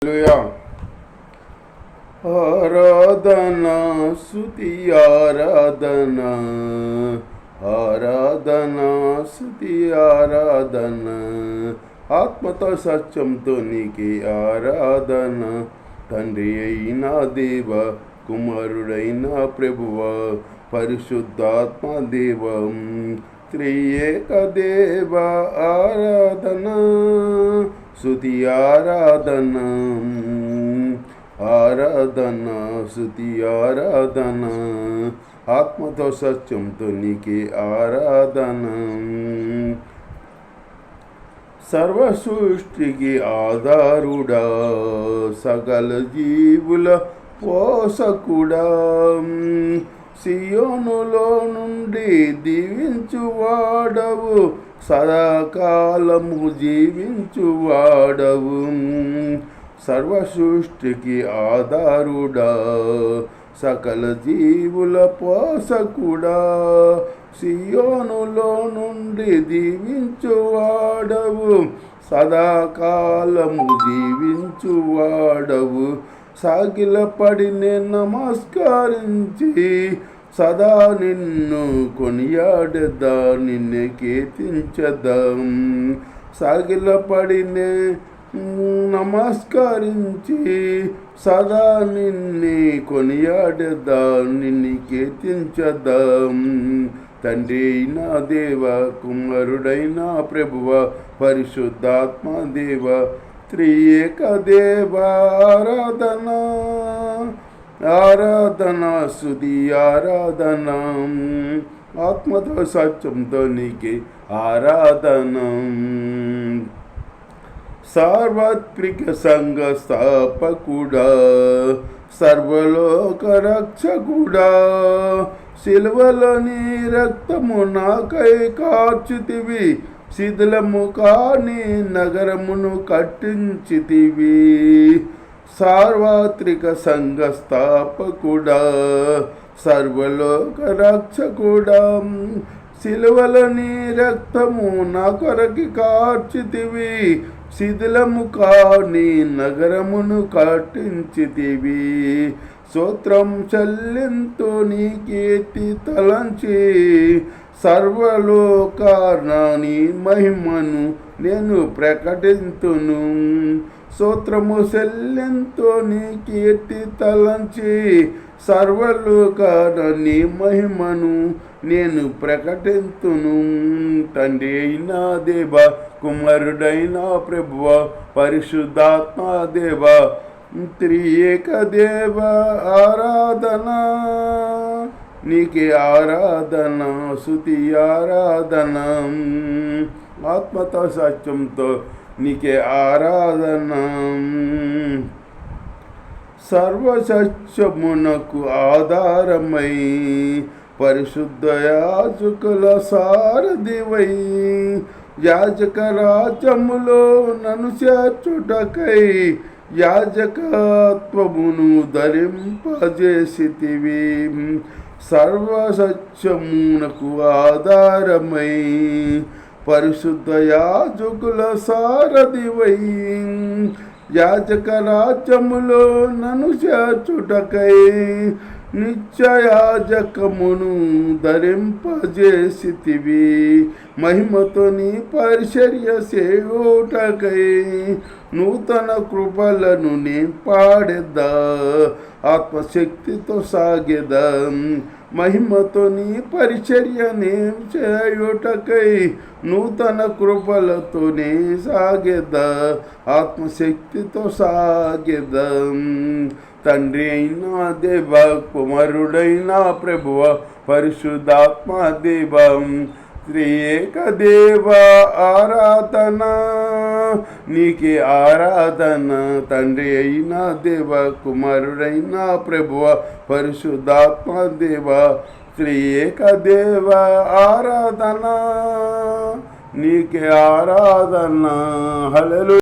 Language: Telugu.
హల్లెలూయా. ఆరాధన స్తుతి ఆరాధన, ఆరాధన స్తుతి ఆరాధన, ఆత్మతో సత్యంతో నీకే ఆరాధన. తండ్రి అయిన దేవ, కుమారుడైన ప్రభువ, పరిశుద్ధాత్మ దేవం, త్రియేక దేవ ఆరాధన, స్తుతి ఆరాధన, ఆరాధన స్తుతి ఆరాధన, ఆత్మతో సత్యంతో నీకే ఆరాధన. సర్వ సృష్టికి ఆధారుడా, సకల జీవుల పోషకుడా, సియోనులో నుండి దీవించువాడవు, సదాకాలము జీవించువాడవు. సర్వ సృష్టికి ఆధారుడా, సకల జీవుల పోషకుడా, సియోనులో నుండి దీవించువాడవు, సదాకాలము జీవించువాడవు. సాగిలపడి నేను నమస్కరించి సదా నిన్ను కొనియాడదా, నిన్నే కీర్తించదా. సాగిలపడి నమస్కరించి సదా నిన్నే కొనియాడదా, నిన్ను కీర్తించదా. తండ్రి అయిన దేవ, కుమారుడైన ప్రభువ, పరిశుద్ధాత్మ దేవ, త్రియేక దేవ ఆరాధన, ఆరాధన స్తుతి ఆరాధన, ఆత్మతో సత్యంతో నీకే ఆరాధన. సార్వత్రిక సంఘ స్థాపకుడా, సర్వలోక రక్షకుడా, సిలువలో నీ రక్తము నాకై కార్చితివి, శిథిలము కాని నగరమును కట్టించితివి. సార్వత్రిక సంఘ స్థాపకుడా, సర్వలోక రక్షకుడా, సిలువలో నీ రక్తము నా కొరకి కార్చితివి, శిథిలము కాని నగరమును కట్టించితివి. స్తోత్రం చెల్లింతు నీ కీర్తి తలంచి, సర్వలోకాన్ని మహిమను నేను ప్రకటింతును. స్తోత్రము చెల్లింతు నీ కీర్తి తలంచి, సర్వలోకాన్ని మహిమను నేను ప్రకటింతును. తండ్రి అయిన దేవ, కుమారుడైన ప్రభువ, పరిశుద్ధాత్మ దేవ, త్రియేక దేవ ఆరాధన, నీకే ఆరాధన స్తుతి ఆరాధన, ఆత్మతో సత్యంతో నీకే ఆరాధన. సర్వసత్యమునకు ఆధారమై, పరిశుద్ధ యాజకుల సారథివై, యాజక రాజ్యములో నన్ను చేర్చుటకై యాజకత్వమును ధరింపజేసితివి. సర్వసత్యమునకు ఆధారమై, పరిశుద్ధ యాజకుల సారథివై, యాజక రాజ్యములో నన్ను చేర్చుటకై నిత్యయాజకమును ధరింపజేసితివి. మహిమతో నీ పరిచర్య సేయుటకై నూతన కృపలను నే పాడెదా, ఆత్మశక్తితో సాగెదా. మహిమతో నీ పరిచర్య నే చేయుటకై నూతన కృపలతోనే సాగెదా, ఆత్మశక్తితో సాగెదా. తండ్రి అయిన దేవ, కుమారుడైన ప్రభువ, పరిశుద్ధాత్మ దేవ, త్రియేక దేవ ఆరాధన, నీకే ఆరాధన. తండ్రి అయిన దేవ, కుమారుడైన ప్రభువ, పరిశుద్ధాత్మ దేవ, త్రియేక దేవ ఆరాధన, నీకే ఆరాధన. హల్లెలూయా.